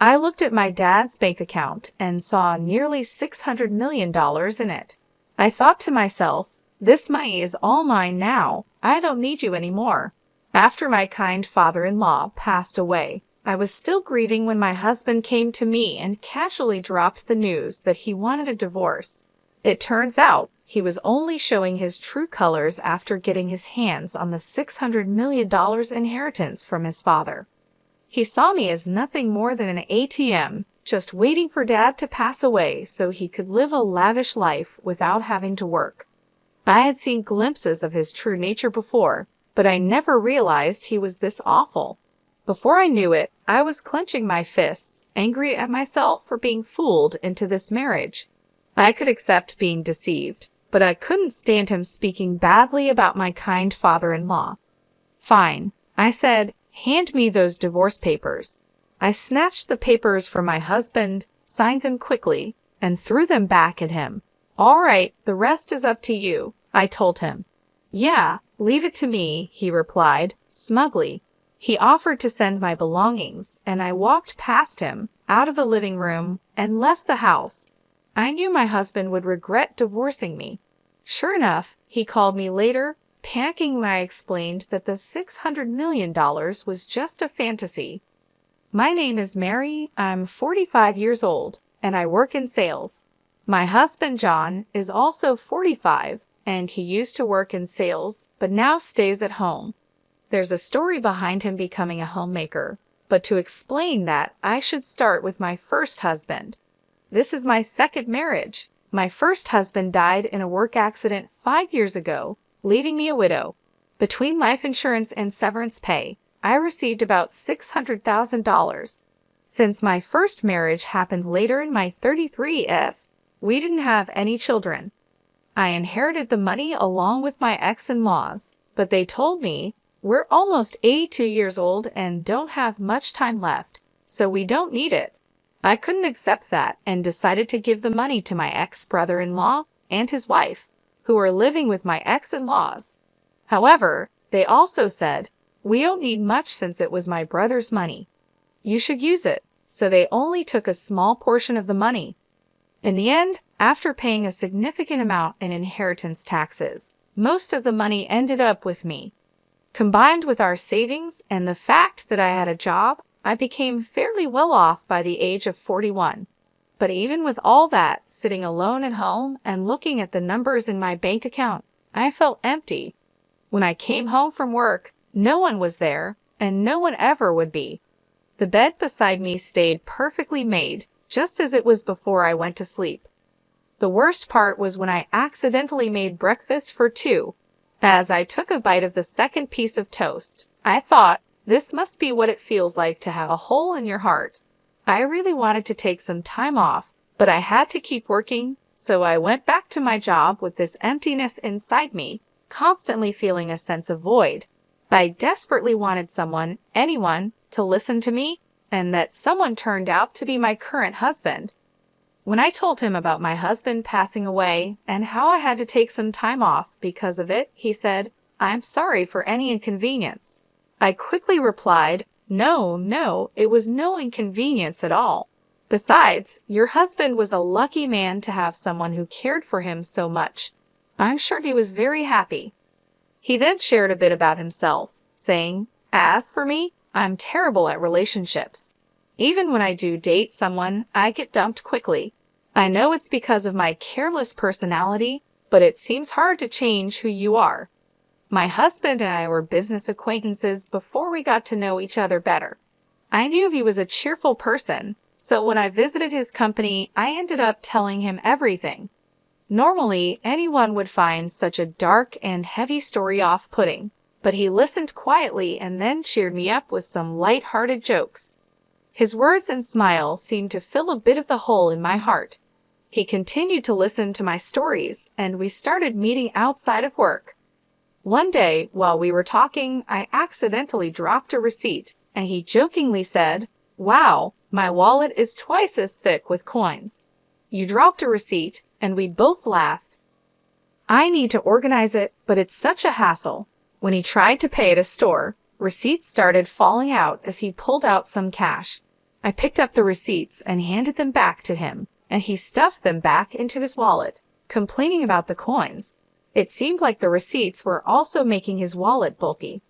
I looked at my dad's bank account and saw nearly $600 million in it. I thought to myself, this money is all mine now. I don't need you anymore. After my kind father-in-law passed away, I was still grieving when my husband came to me and casually dropped the news that he wanted a divorce. It turns out he was only showing his true colors after getting his hands on the $600 million inheritance from his father. He saw me as nothing more than an ATM, just waiting for Dad to pass away so he could live a lavish life without having to work. I had seen glimpses of his true nature before, but I never realized he was this awful. Before I knew it, I was clenching my fists, angry at myself for being fooled into this marriage. I could accept being deceived, but I couldn't stand him speaking badly about my kind father-in-law. Fine, I said, hand me those divorce papers. I snatched the papers from my husband, signed them quickly, and threw them back at him. All right, the rest is up to you, I told him. Yeah, leave it to me, he replied, smugly. He offered to send my belongings, and I walked past him, out of the living room, and left the house. I knew my husband would regret divorcing me. Sure enough, he called me later, panicking when I explained that the $600 million was just a fantasy. My name is Mary, I'm 45 years old, and I work in sales. My husband John is also 45, and he used to work in sales, but now stays at home. There's a story behind him becoming a homemaker, but to explain that, I should start with my first husband. This is my second marriage. My first husband died in a work accident 5 years ago, leaving me a widow. Between life insurance and severance pay, I received about $600,000. Since my first marriage happened later in my 33s, we didn't have any children. I inherited the money along with my ex-in-laws, but they told me, we're almost 82 years old and don't have much time left, so we don't need it. I couldn't accept that and decided to give the money to my ex-brother-in-law and his wife, who were living with my ex-in-laws. However, they also said, we don't need much since it was my brother's money. You should use it, so they only took a small portion of the money. In the end, after paying a significant amount in inheritance taxes, most of the money ended up with me. Combined with our savings and the fact that I had a job, I became fairly well off by the age of 41. But even with all that, sitting alone at home and looking at the numbers in my bank account, I felt empty. When I came home from work, no one was there, and no one ever would be. The bed beside me stayed perfectly made, just as it was before I went to sleep. The worst part was when I accidentally made breakfast for two. As I took a bite of the second piece of toast, I thought, this must be what it feels like to have a hole in your heart. I really wanted to take some time off, but I had to keep working, so I went back to my job with this emptiness inside me, constantly feeling a sense of void. I desperately wanted someone, anyone, to listen to me, and that someone turned out to be my current husband. When I told him about my husband passing away and how I had to take some time off because of it, he said, I'm sorry for any inconvenience. I quickly replied, No, it was no inconvenience at all. Besides, your husband was a lucky man to have someone who cared for him so much. I'm sure he was very happy. He then shared a bit about himself, saying, as for me, I'm terrible at relationships. Even when I do date someone, I get dumped quickly. I know it's because of my careless personality, but it seems hard to change who you are. My husband and I were business acquaintances before we got to know each other better. I knew he was a cheerful person, so when I visited his company, I ended up telling him everything. Normally, anyone would find such a dark and heavy story off-putting, but he listened quietly and then cheered me up with some light-hearted jokes. His words and smile seemed to fill a bit of the hole in my heart. He continued to listen to my stories, and we started meeting outside of work. One day, while we were talking, I accidentally dropped a receipt, and he jokingly said, Wow, my wallet is twice as thick with coins. You dropped a receipt, and we both laughed. I need to organize it, but it's such a hassle. When he tried to pay at a store, receipts started falling out as he pulled out some cash. I picked up the receipts and handed them back to him, and he stuffed them back into his wallet, complaining about the coins. It seemed like the receipts were also making his wallet bulky.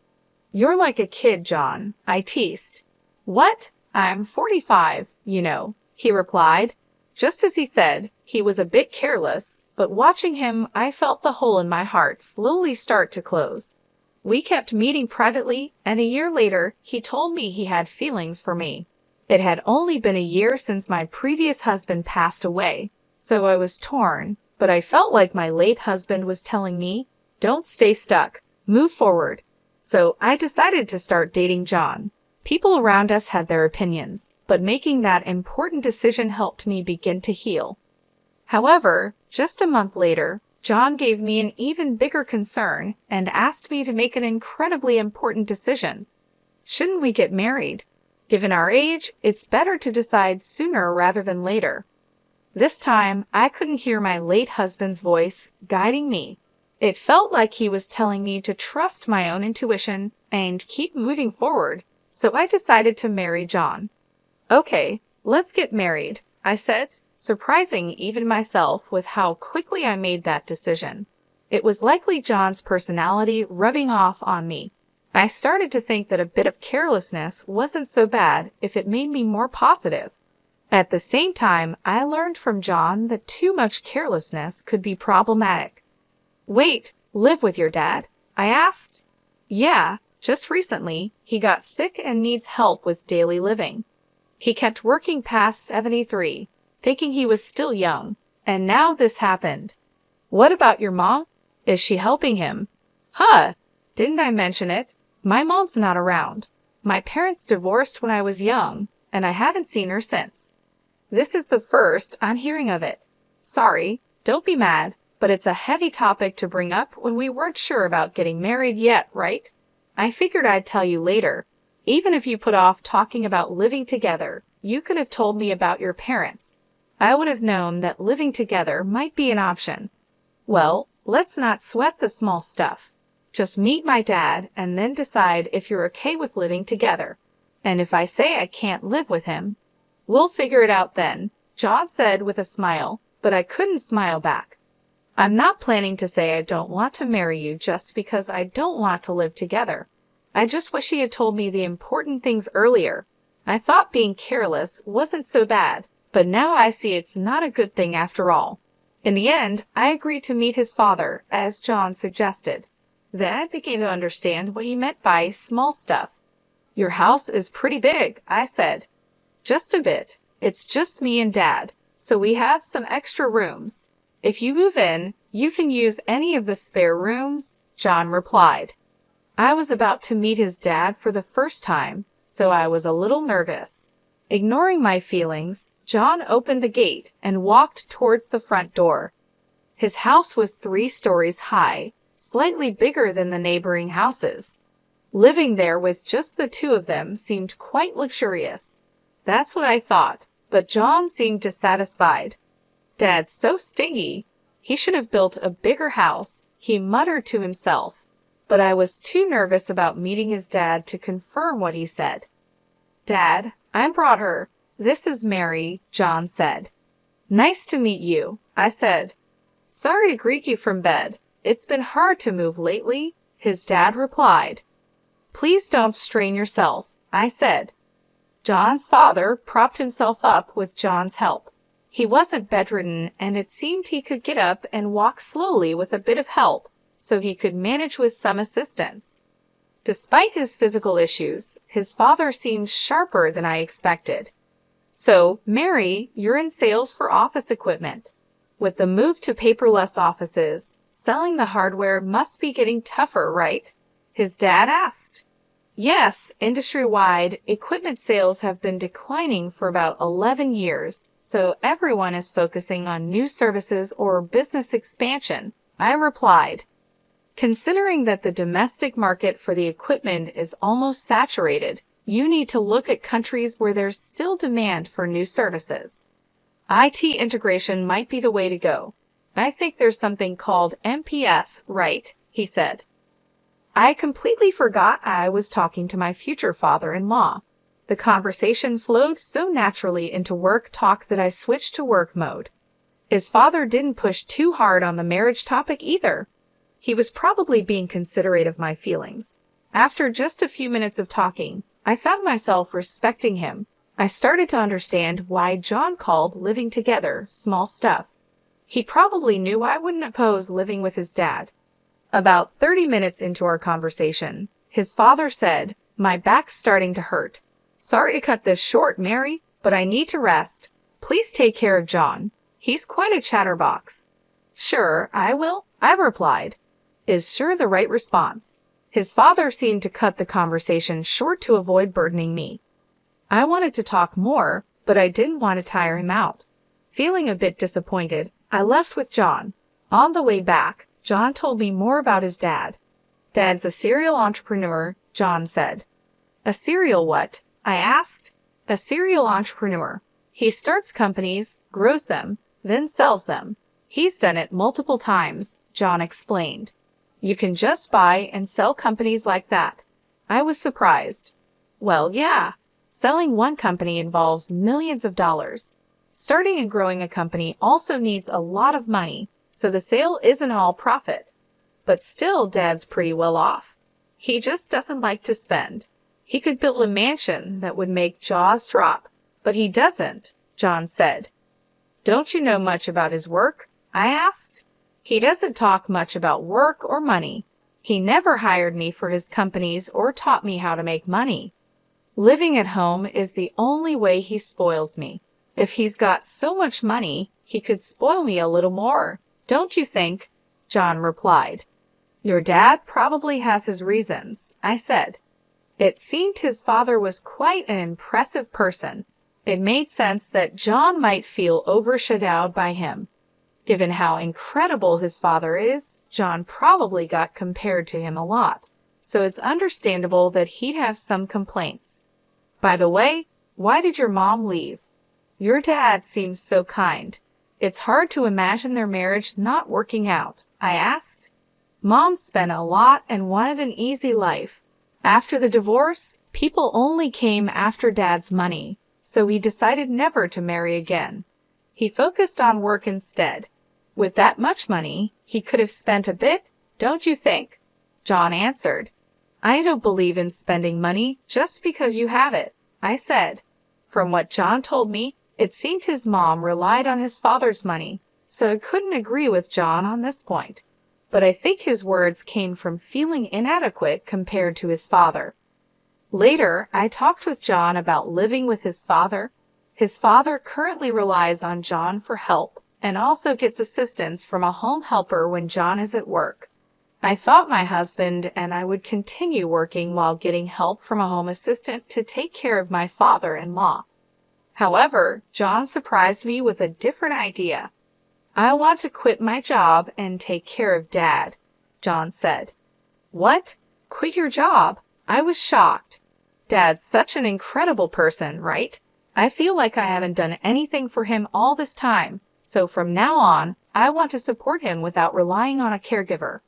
"You're like a kid, John," I teased. "What? I'm 45, you know," he replied. Just as he said, he was a bit careless, but watching him, I felt the hole in my heart slowly start to close. We kept meeting privately, and a year later, he told me he had feelings for me. It had only been a year since my previous husband passed away, so I was torn, but I felt like my late husband was telling me, "Don't stay stuck, move forward." So I decided to start dating John. People around us had their opinions, but making that important decision helped me begin to heal. However, just a month later, John gave me an even bigger concern and asked me to make an incredibly important decision. Shouldn't we get married? Given our age, it's better to decide sooner rather than later. This time, I couldn't hear my late husband's voice guiding me. It felt like he was telling me to trust my own intuition and keep moving forward, so I decided to marry John. "Okay, let's get married," I said, surprising even myself with how quickly I made that decision. It was likely John's personality rubbing off on me. I started to think that a bit of carelessness wasn't so bad if it made me more positive. At the same time, I learned from John that too much carelessness could be problematic. "Wait, live with your dad?" I asked. "Yeah, just recently, he got sick and needs help with daily living. He kept working past 73, thinking he was still young, and now this happened." "What about your mom? Is she helping him?" "Huh, didn't I mention it? My mom's not around. My parents divorced when I was young, and I haven't seen her since. This is the first I'm hearing of it. Sorry, don't be mad, but it's a heavy topic to bring up when we weren't sure about getting married yet, right? I figured I'd tell you later. Even if you put off talking about living together, you could have told me about your parents. I would have known that living together might be an option." "Well, let's not sweat the small stuff. Just meet my dad and then decide if you're okay with living together. And if I say I can't live with him, we'll figure it out then," John said with a smile, but I couldn't smile back. "I'm not planning to say I don't want to marry you just because I don't want to live together. I just wish he had told me the important things earlier. I thought being careless wasn't so bad, but now I see it's not a good thing after all." In the end, I agreed to meet his father, as John suggested. Then I began to understand what he meant by small stuff. "Your house is pretty big," I said. "Just a bit. It's just me and Dad, so we have some extra rooms. If you move in, you can use any of the spare rooms," John replied. I was about to meet his dad for the first time, so I was a little nervous. Ignoring my feelings, John opened the gate and walked towards the front door. His house was 3 stories high, slightly bigger than the neighboring houses. Living there with just the 2 of them seemed quite luxurious. That's what I thought, but John seemed dissatisfied. "Dad's so stingy. He should have built a bigger house," he muttered to himself. But I was too nervous about meeting his dad to confirm what he said. "Dad, I brought her. This is Mary," John said. "Nice to meet you," I said. "Sorry to greet you from bed. It's been hard to move lately," his dad replied. "Please don't strain yourself," I said. John's father propped himself up with John's help. He wasn't bedridden, and it seemed he could get up and walk slowly with a bit of help, so he could manage with some assistance. Despite his physical issues, his father seemed sharper than I expected. "So, Mary, you're in sales for office equipment. With the move to paperless offices, selling the hardware must be getting tougher, right?" his dad asked. "Yes, industry-wide, equipment sales have been declining for about 11 years, so everyone is focusing on new services or business expansion," I replied. "Considering that the domestic market for the equipment is almost saturated, you need to look at countries where there's still demand for new services. IT integration might be the way to go. I think there's something called MPS, right?" he said. I completely forgot I was talking to my future father-in-law. The conversation flowed so naturally into work talk that I switched to work mode. His father didn't push too hard on the marriage topic either. He was probably being considerate of my feelings. After just a few minutes of talking, I found myself respecting him. I started to understand why John called living together small stuff. He probably knew I wouldn't oppose living with his dad. About 30 minutes into our conversation, his father said, "My back's starting to hurt. Sorry to cut this short, Mary, but I need to rest. Please take care of John. He's quite a chatterbox." "Sure, I will," I replied. Is sure the right response. His father seemed to cut the conversation short to avoid burdening me. I wanted to talk more, but I didn't want to tire him out. Feeling a bit disappointed, I left with John. On the way back, John told me more about his dad. "Dad's a serial entrepreneur," John said. "A serial what?" I asked. "A serial entrepreneur. He starts companies, grows them, then sells them. He's done it multiple times," John explained. "You can just buy and sell companies like that." I was surprised. Well, yeah. Selling one company involves millions of dollars. Starting and growing a company also needs a lot of money, so the sale isn't all profit. But still, Dad's pretty well off. He just doesn't like to spend. He could build a mansion that would make jaws drop, but he doesn't, John said. "Don't you know much about his work?" I asked. "He doesn't talk much about work or money. He never hired me for his companies or taught me how to make money. Living at home is the only way he spoils me. If he's got so much money, he could spoil me a little more, don't you think?" John replied. "Your dad probably has his reasons," I said. It seemed his father was quite an impressive person. It made sense that John might feel overshadowed by him. Given how incredible his father is, John probably got compared to him a lot, so it's understandable that he'd have some complaints. "By the way, why did your mom leave?" "Your dad seems so kind. It's hard to imagine their marriage not working out," I asked. "Mom spent a lot and wanted an easy life. After the divorce, people only came after Dad's money, so he decided never to marry again. He focused on work instead. With that much money, he could have spent a bit, don't you think?" John answered. "I don't believe in spending money just because you have it," I said. From what John told me, it seemed his mom relied on his father's money, so I couldn't agree with John on this point. But I think his words came from feeling inadequate compared to his father. Later, I talked with John about living with his father. His father currently relies on John for help and also gets assistance from a home helper when John is at work. I thought my husband and I would continue working while getting help from a home assistant to take care of my father-in-law. However, John surprised me with a different idea. "I want to quit my job and take care of Dad," John said. "What? Quit your job?" I was shocked. Dad's such an incredible person, right? I feel like I haven't done anything for him all this time, so from now on, I want to support him without relying on a caregiver.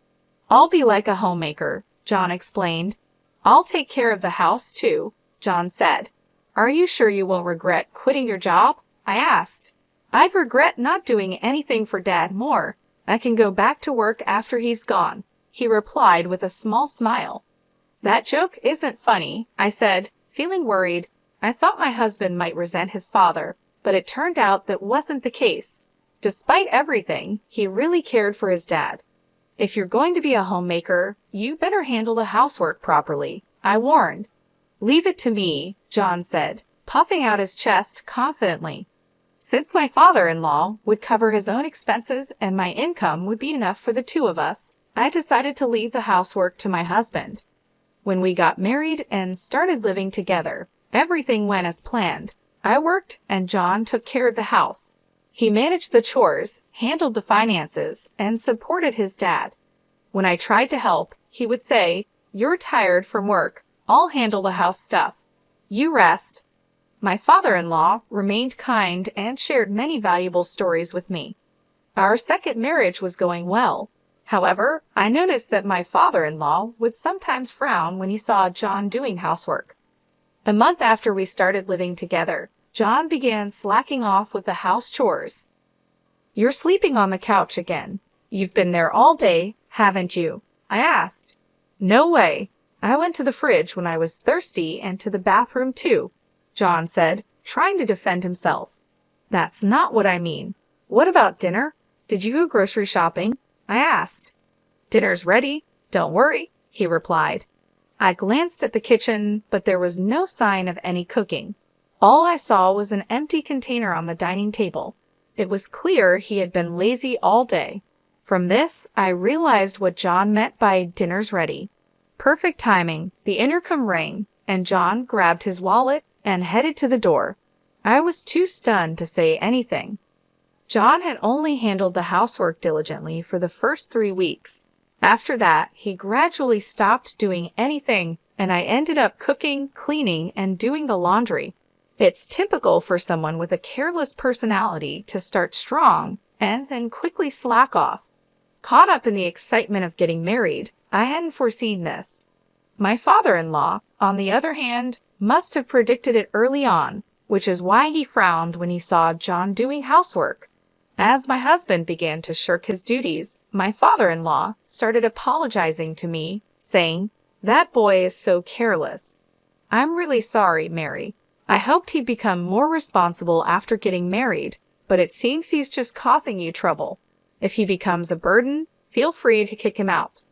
"I'll be like a homemaker," John explained. "I'll take care of the house too," John said. "Are you sure you won't regret quitting your job?" I asked. "I'd regret not doing anything for Dad more. I can go back to work after he's gone," he replied with a small smile. "That joke isn't funny," I said, feeling worried. I thought my husband might resent his father, but it turned out that wasn't the case. Despite everything, he really cared for his dad. "If you're going to be a homemaker, you better handle the housework properly," I warned. "Leave it to me," John said, puffing out his chest confidently. Since my father-in-law would cover his own expenses and my income would be enough for the two of us, I decided to leave the housework to my husband. When we got married and started living together, everything went as planned. I worked and John took care of the house. He managed the chores, handled the finances, and supported his dad. When I tried to help, he would say, "You're tired from work. I'll handle the house stuff. You rest." My father-in-law remained kind and shared many valuable stories with me. Our second marriage was going well. However, I noticed that my father-in-law would sometimes frown when he saw John doing housework. A month after we started living together, John began slacking off with the house chores. "You're sleeping on the couch again. You've been there all day, haven't you?" I asked. "No way. I went to the fridge when I was thirsty and to the bathroom too," John said, trying to defend himself. "That's not what I mean. What about dinner? Did you go grocery shopping?" I asked. "Dinner's ready. Don't worry," he replied. I glanced at the kitchen, but there was no sign of any cooking. All I saw was an empty container on the dining table. It was clear he had been lazy all day. From this, I realized what John meant by "dinner's ready." Perfect timing. The intercom rang, and John grabbed his wallet and headed to the door. I was too stunned to say anything. John had only handled the housework diligently for the first 3 weeks. After that, he gradually stopped doing anything, and I ended up cooking, cleaning, and doing the laundry. It's typical for someone with a careless personality to start strong and then quickly slack off. Caught up in the excitement of getting married, I hadn't foreseen this. My father-in-law, on the other hand, must have predicted it early on, which is why he frowned when he saw John doing housework. As my husband began to shirk his duties, my father-in-law started apologizing to me, saying, "That boy is so careless." "I'm really sorry, Mary. I hoped he'd become more responsible after getting married, but it seems he's just causing you trouble. If he becomes a burden, feel free to kick him out."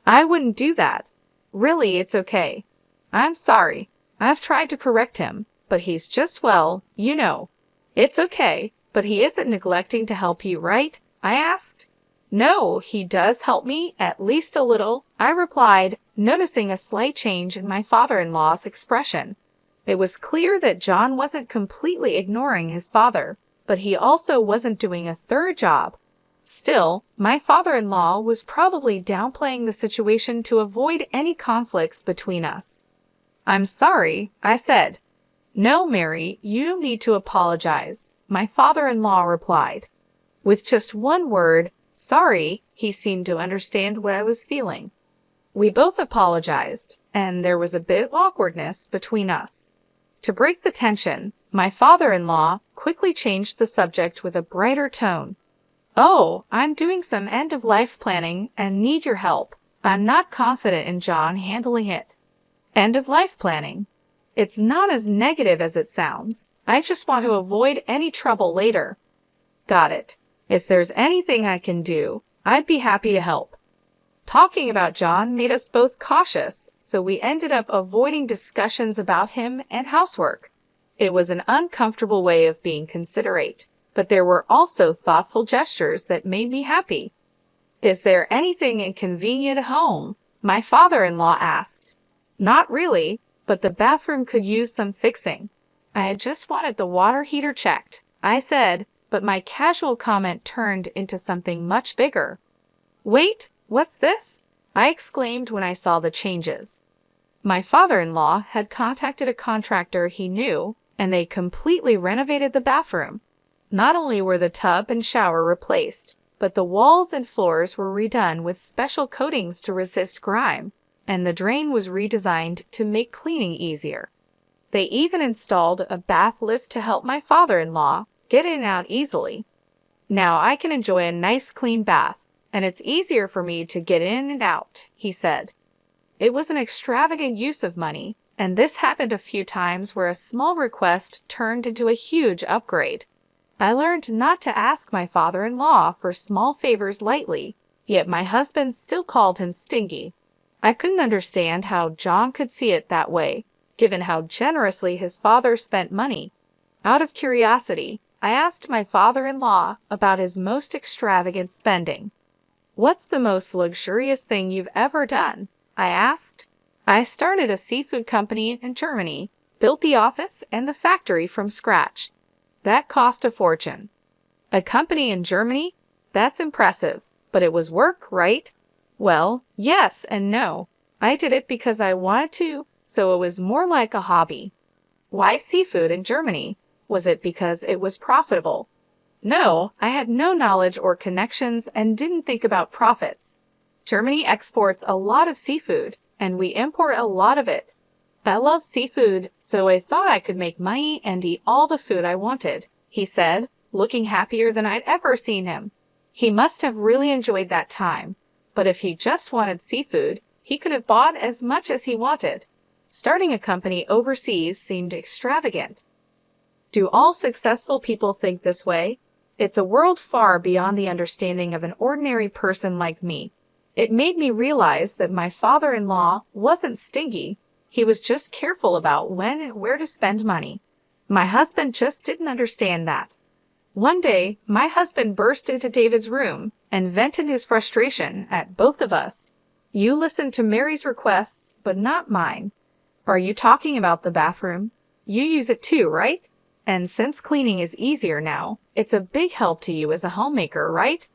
"I wouldn't do that. Really, it's okay." "I'm sorry. I've tried to correct him, but he's just, well, you know." "It's okay, but he isn't neglecting to help you, right?" I asked. "No, he does help me, at least a little," I replied, noticing a slight change in my father-in-law's expression. It was clear that John wasn't completely ignoring his father, but he also wasn't doing a third job. Still, my father-in-law was probably downplaying the situation to avoid any conflicts between us. "I'm sorry," I said. "No, Mary, you don't need to apologize," my father-in-law replied. With just one word, sorry, he seemed to understand what I was feeling. We both apologized, and there was a bit of awkwardness between us. To break the tension, my father-in-law quickly changed the subject with a brighter tone. "Oh, I'm doing some end-of-life planning and need your help. I'm not confident in John handling it." "End-of-life planning? It's not as negative as it sounds. I just want to avoid any trouble later." "Got it. If there's anything I can do, I'd be happy to help." Talking about John made us both cautious, so we ended up avoiding discussions about him and housework. It was an uncomfortable way of being considerate, but there were also thoughtful gestures that made me happy. "Is there anything inconvenient at home?" my father-in-law asked. "Not really, but the bathroom could use some fixing." I had just wanted the water heater checked, I said, but my casual comment turned into something much bigger. "Wait, what's this?" I exclaimed when I saw the changes. My father-in-law had contacted a contractor he knew, and they completely renovated the bathroom. Not only were the tub and shower replaced, but the walls and floors were redone with special coatings to resist grime, and the drain was redesigned to make cleaning easier. They even installed a bath lift to help my father-in-law get in and out easily. "Now I can enjoy a nice clean bath, and it's easier for me to get in and out," he said. It was an extravagant use of money, and this happened a few times where a small request turned into a huge upgrade. I learned not to ask my father-in-law for small favors lightly, yet my husband still called him stingy. I couldn't understand how John could see it that way, given how generously his father spent money. Out of curiosity, I asked my father-in-law about his most extravagant spending. "What's the most luxurious thing you've ever done?" I asked. "I started a seafood company in Germany, built the office and the factory from scratch. That cost a fortune." "A company in Germany? That's impressive, but it was work, right?" "Well, yes and no. I did it because I wanted to, so it was more like a hobby." "Why seafood in Germany? Was it because it was profitable?" "No, I had no knowledge or connections and didn't think about profits. Germany exports a lot of seafood, and we import a lot of it." I love seafood, so I thought I could make money and eat all the food I wanted, he said, looking happier than I'd ever seen him. He must have really enjoyed that time, but if he just wanted seafood, he could have bought as much as he wanted. Starting a company overseas seemed extravagant. Do all successful people think this way? It's a world far beyond the understanding of an ordinary person like me. It made me realize that my father-in-law wasn't stingy. He was just careful about when and where to spend money. My husband just didn't understand that. One day, my husband burst into David's room and vented his frustration at both of us. You listened to Mary's requests, but not mine. Are you talking about the bathroom? You use it too, right? And since cleaning is easier now, it's a big help to you as a homemaker, right?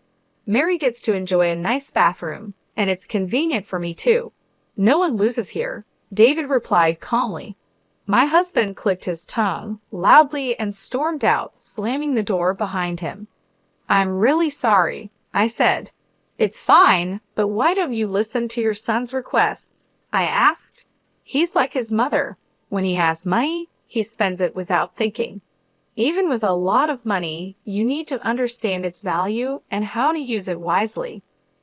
Mary gets to enjoy a nice bathroom, and it's convenient for me too. No one loses here, David replied calmly. My husband clicked his tongue loudly and stormed out, slamming the door behind him. I'm really sorry, I said. It's fine, but why don't you listen to your son's requests? I asked. He's like his mother. When he has money, he spends it without thinking. Even with a lot of money, you need to understand its value and how to use it wisely.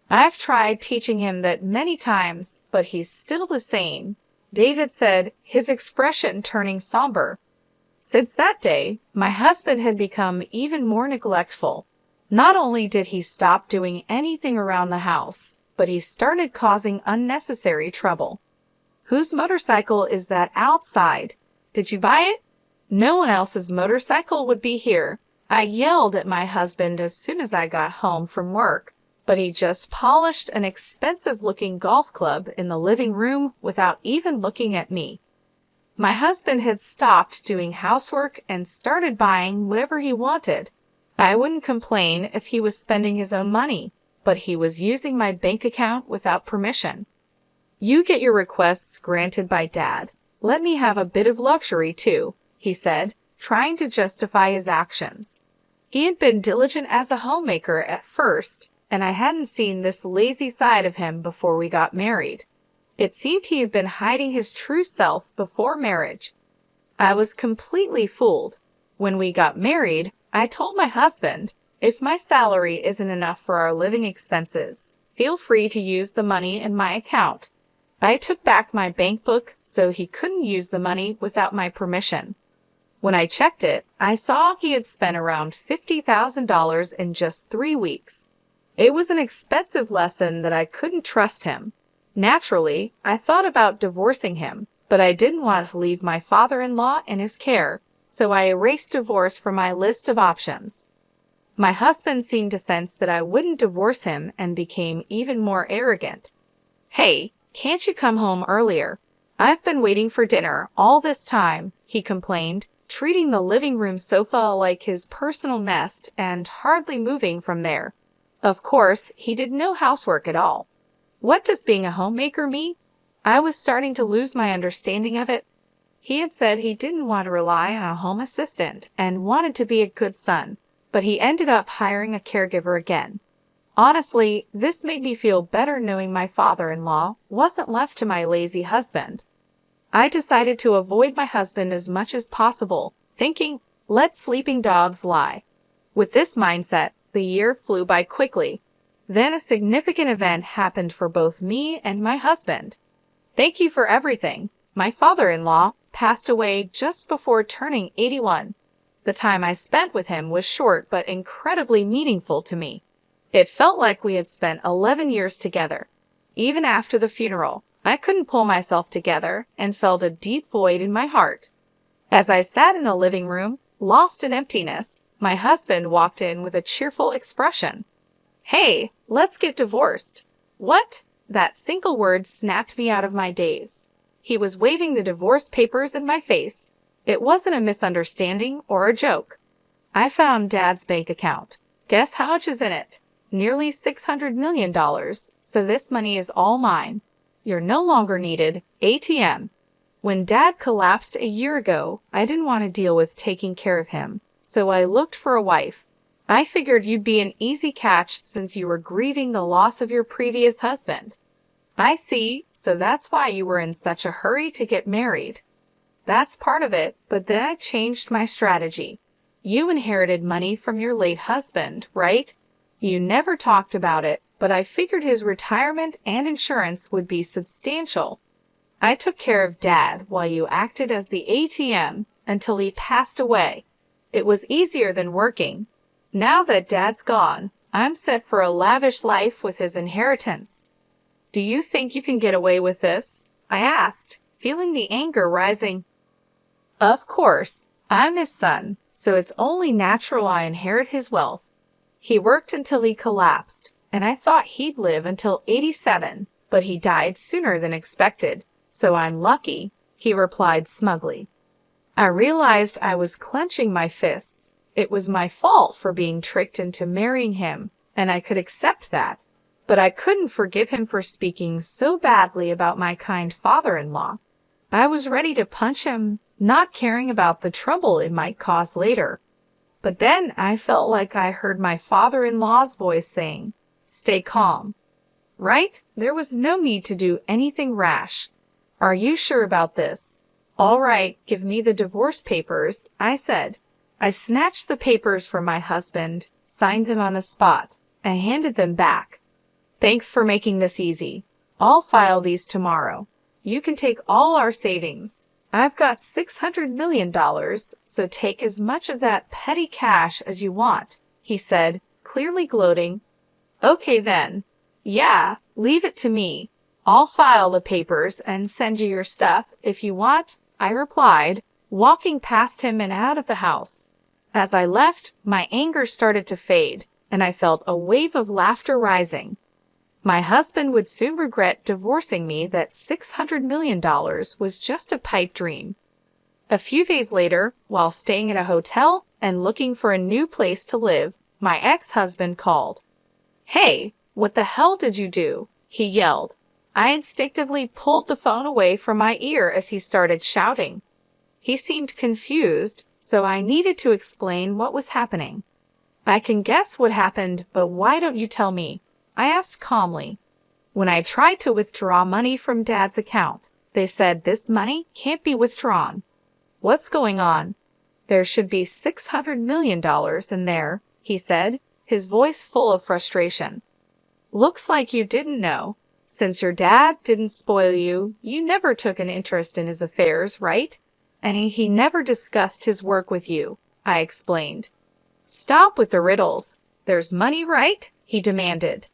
I've tried teaching him that many times, but he's still the same, David said, his expression turning somber. Since that day, my husband had become even more neglectful. Not only did he stop doing anything around the house, but he started causing unnecessary trouble. Whose motorcycle is that outside? Did you buy it? No one else's motorcycle would be here. I yelled at my husband as soon as I got home from work, but he just polished an expensive-looking golf club in the living room without even looking at me. My husband had stopped doing housework and started buying whatever he wanted. I wouldn't complain if he was spending his own money, but he was using my bank account without permission. You get your requests granted by Dad. Let me have a bit of luxury too, he said, trying to justify his actions. He had been diligent as a homemaker at first, and I hadn't seen this lazy side of him before we got married. It seemed he had been hiding his true self before marriage. I was completely fooled. When we got married, I told my husband, if my salary isn't enough for our living expenses, feel free to use the money in my account. I took back my bank book so he couldn't use the money without my permission. When I checked it, I saw he had spent around $50,000 in just 3 weeks. It was an expensive lesson that I couldn't trust him. Naturally, I thought about divorcing him, but I didn't want to leave my father-in-law in his care, so I erased divorce from my list of options. My husband seemed to sense that I wouldn't divorce him and became even more arrogant. Hey, can't you come home earlier? I've been waiting for dinner all this time, he complained, treating the living room sofa like his personal nest and hardly moving from there. Of course, he did no housework at all. What does being a homemaker mean? I was starting to lose my understanding of it. He had said he didn't want to rely on a home assistant and wanted to be a good son, but he ended up hiring a caregiver again. Honestly, this made me feel better knowing my father-in-law wasn't left to my lazy husband. I decided to avoid my husband as much as possible, thinking, let sleeping dogs lie. With this mindset, the year flew by quickly. Then a significant event happened for both me and my husband. Thank you for everything. My father-in-law passed away just before turning 81. The time I spent with him was short but incredibly meaningful to me. It felt like we had spent 11 years together. Even after the funeral, I couldn't pull myself together and felt a deep void in my heart. As I sat in the living room, lost in emptiness, my husband walked in with a cheerful expression. Hey, let's get divorced. What? That single word snapped me out of my daze. He was waving the divorce papers in my face. It wasn't a misunderstanding or a joke. I found Dad's bank account. Guess how much is in it? Nearly $600 million, so this money is all mine. You're no longer needed, ATM. When Dad collapsed a year ago, I didn't want to deal with taking care of him, so I looked for a wife. I figured you'd be an easy catch since you were grieving the loss of your previous husband. I see, so that's why you were in such a hurry to get married. That's part of it, but then I changed my strategy. You inherited money from your late husband, right? You never talked about it, but I figured his retirement and insurance would be substantial. I took care of Dad while you acted as the ATM until he passed away. It was easier than working. Now that Dad's gone, I'm set for a lavish life with his inheritance. Do you think you can get away with this? I asked, feeling the anger rising. Of course, I'm his son, so it's only natural I inherit his wealth. He worked until he collapsed, and I thought he'd live until 87, but he died sooner than expected, so I'm lucky, he replied smugly. I realized I was clenching my fists. It was my fault for being tricked into marrying him, and I could accept that. But I couldn't forgive him for speaking so badly about my kind father-in-law. I was ready to punch him, not caring about the trouble it might cause later. But then I felt like I heard my father-in-law's voice saying, "Stay calm." Right? There was no need to do anything rash. Are you sure about this? All right, give me the divorce papers, I said. I snatched the papers from my husband, signed them on the spot, and handed them back. Thanks for making this easy. I'll file these tomorrow. You can take all our savings. I've got $600 million, so take as much of that petty cash as you want, he said, clearly gloating. Okay then. Yeah, leave it to me. I'll file the papers and send you your stuff if you want, I replied, walking past him and out of the house. As I left, my anger started to fade, and I felt a wave of laughter rising. My husband would soon regret divorcing me. That $600 million was just a pipe dream. A few days later, while staying at a hotel and looking for a new place to live, my ex-husband called. Hey, what the hell did you do? He yelled. I instinctively pulled the phone away from my ear as he started shouting. He seemed confused, so I needed to explain what was happening. I can guess what happened, but why don't you tell me? I asked calmly. When I tried to withdraw money from Dad's account, they said this money can't be withdrawn. What's going on? There should be $600 million in there, he said, his voice full of frustration. Looks like you didn't know. Since your dad didn't spoil you, you never took an interest in his affairs, right? And he never discussed his work with you, I explained. Stop with the riddles. There's money, right? He demanded.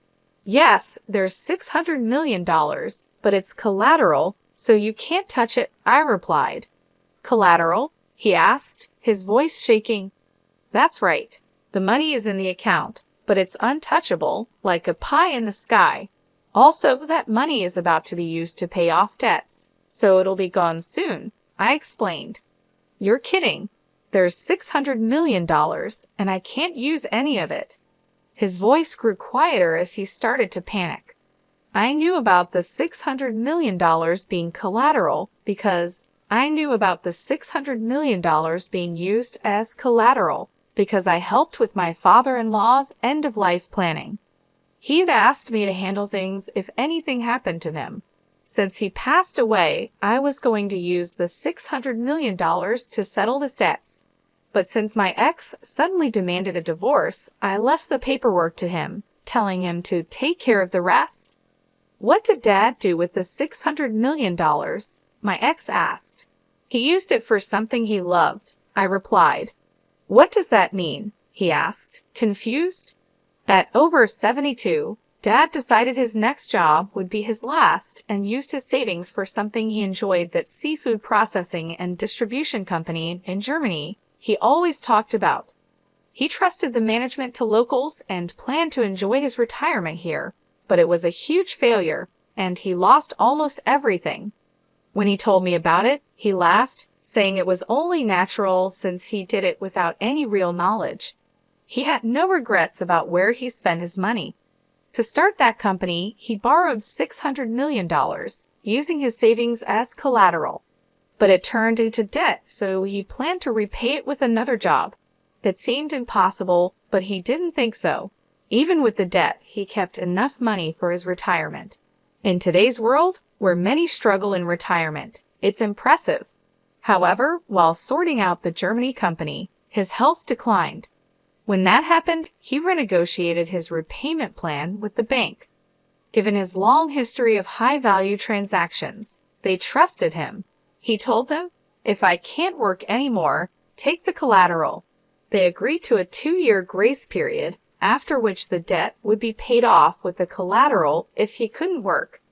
Yes, there's $600 million, but it's collateral, so you can't touch it, I replied. Collateral? He asked, his voice shaking. That's right. The money is in the account, but it's untouchable, like a pie in the sky. Also, that money is about to be used to pay off debts, so it'll be gone soon, I explained. You're kidding. There's $600 million, and I can't use any of it. His voice grew quieter as he started to panic. I knew about the $600 million being collateral because I knew about the $600 million being used as collateral because I helped with my father-in-law's end-of-life planning. He had asked me to handle things if anything happened to him. Since he passed away, I was going to use the $600 million to settle his debts. But since my ex suddenly demanded a divorce, I left the paperwork to him, telling him to take care of the rest. What did Dad do with the $600 million? My ex asked. He used it for something he loved, I replied. What does that mean? He asked, confused. At over 72, Dad decided his next job would be his last and used his savings for something he enjoyed, that seafood processing and distribution company in Germany he always talked about. He trusted the management to locals and planned to enjoy his retirement here, but it was a huge failure, and he lost almost everything. When he told me about it, he laughed, saying it was only natural since he did it without any real knowledge. He had no regrets about where he spent his money. To start that company, he borrowed $600 million, using his savings as collateral. But it turned into debt, so he planned to repay it with another job. It seemed impossible, but he didn't think so. Even with the debt, he kept enough money for his retirement. In today's world, where many struggle in retirement, it's impressive. However, while sorting out the Germany company, his health declined. When that happened, he renegotiated his repayment plan with the bank. Given his long history of high-value transactions, they trusted him. He told them, "If I can't work anymore, take the collateral." They agreed to a 2-year grace period, after which the debt would be paid off with the collateral if he couldn't work.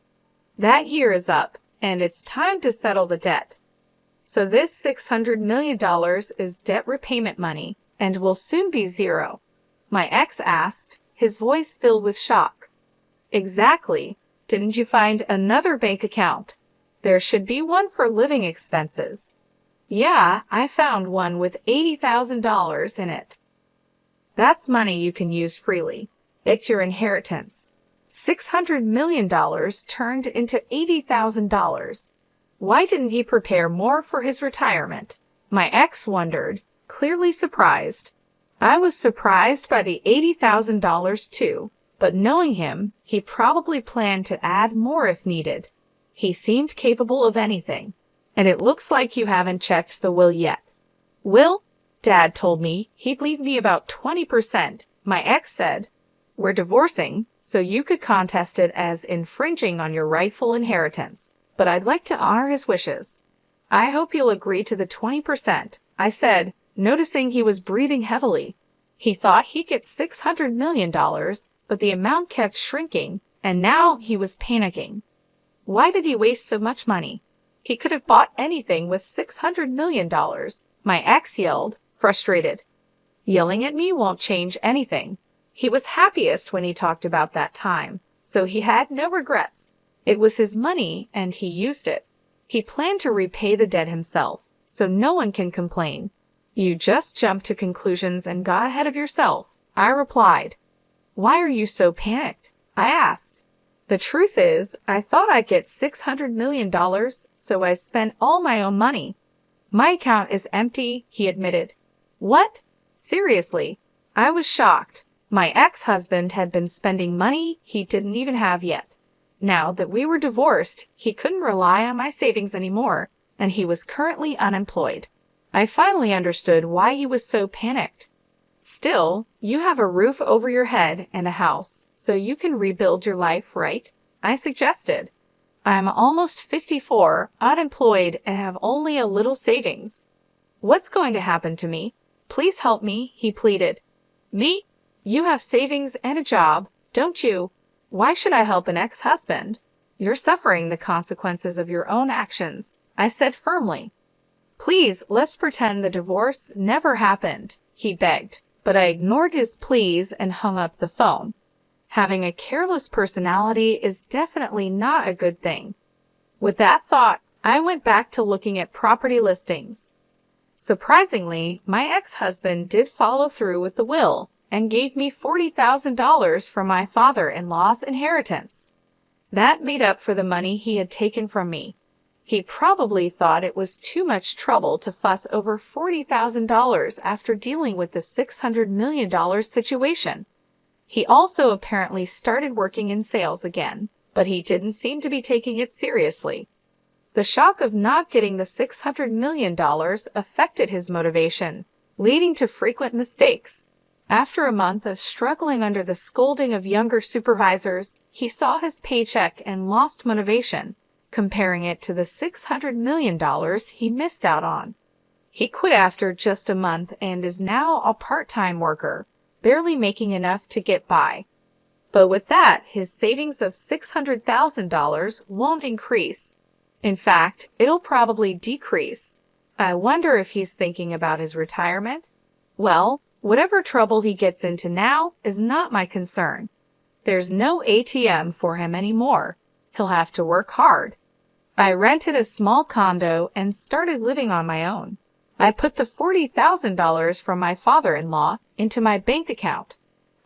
That year is up, and it's time to settle the debt. So this $600 million is debt repayment money, and will soon be zero. My ex asked, his voice filled with shock. Exactly. Didn't you find another bank account? There should be one for living expenses. Yeah, I found one with $80,000 in it. That's money you can use freely. It's your inheritance. $600 million turned into $80,000. Why didn't he prepare more for his retirement? My ex wondered, clearly surprised. I was surprised by the $80,000 too, but knowing him, he probably planned to add more if needed. He seemed capable of anything. And it looks like you haven't checked the will yet. Will? Dad told me he'd leave me about 20%. My ex said, "We're divorcing, so you could contest it as infringing on your rightful inheritance, but I'd like to honor his wishes. I hope you'll agree to the 20%, I said, noticing he was breathing heavily. He thought he'd get $600 million, but the amount kept shrinking, and now he was panicking. Why did he waste so much money? He could have bought anything with $600 million, my ex yelled, frustrated. Yelling at me won't change anything. He was happiest when he talked about that time, so he had no regrets. It was his money, and he used it. He planned to repay the debt himself, so no one can complain. You just jumped to conclusions and got ahead of yourself, I replied. Why are you so panicked? I asked. The truth is, I thought I'd get $600 million, so I spent all my own money. My account is empty, he admitted. What? Seriously? I was shocked. My ex-husband had been spending money he didn't even have yet. Now that we were divorced, he couldn't rely on my savings anymore, and he was currently unemployed. I finally understood why he was so panicked. Still, you have a roof over your head and a house, so you can rebuild your life, right? I suggested. I'm almost 54, unemployed, and have only a little savings. What's going to happen to me? Please help me, he pleaded. Me? You have savings and a job, don't you? Why should I help an ex-husband? You're suffering the consequences of your own actions, I said firmly. Please, let's pretend the divorce never happened, he begged. But I ignored his pleas and hung up the phone. Having a careless personality is definitely not a good thing. With that thought, I went back to looking at property listings. Surprisingly, my ex-husband did follow through with the will and gave me $40,000 from my father-in-law's inheritance. That made up for the money he had taken from me. He probably thought it was too much trouble to fuss over $40,000 after dealing with the $600 million situation. He also apparently started working in sales again, but he didn't seem to be taking it seriously. The shock of not getting the $600 million affected his motivation, leading to frequent mistakes. After a month of struggling under the scolding of younger supervisors, he saw his paycheck and lost motivation, comparing it to the $600 million he missed out on. He quit after just a month and is now a part-time worker, barely making enough to get by. But with that, his savings of $600,000 won't increase. In fact, it'll probably decrease. I wonder if he's thinking about his retirement? Well, whatever trouble he gets into now is not my concern. There's no ATM for him anymore. He'll have to work hard. I rented a small condo and started living on my own. I put the $40,000 from my father-in-law into my bank account.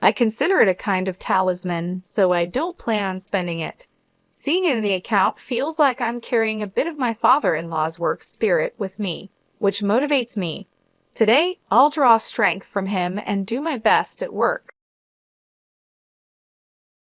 I consider it a kind of talisman, so I don't plan on spending it. Seeing it in the account feels like I'm carrying a bit of my father-in-law's work spirit with me, which motivates me. Today, I'll draw strength from him and do my best at work.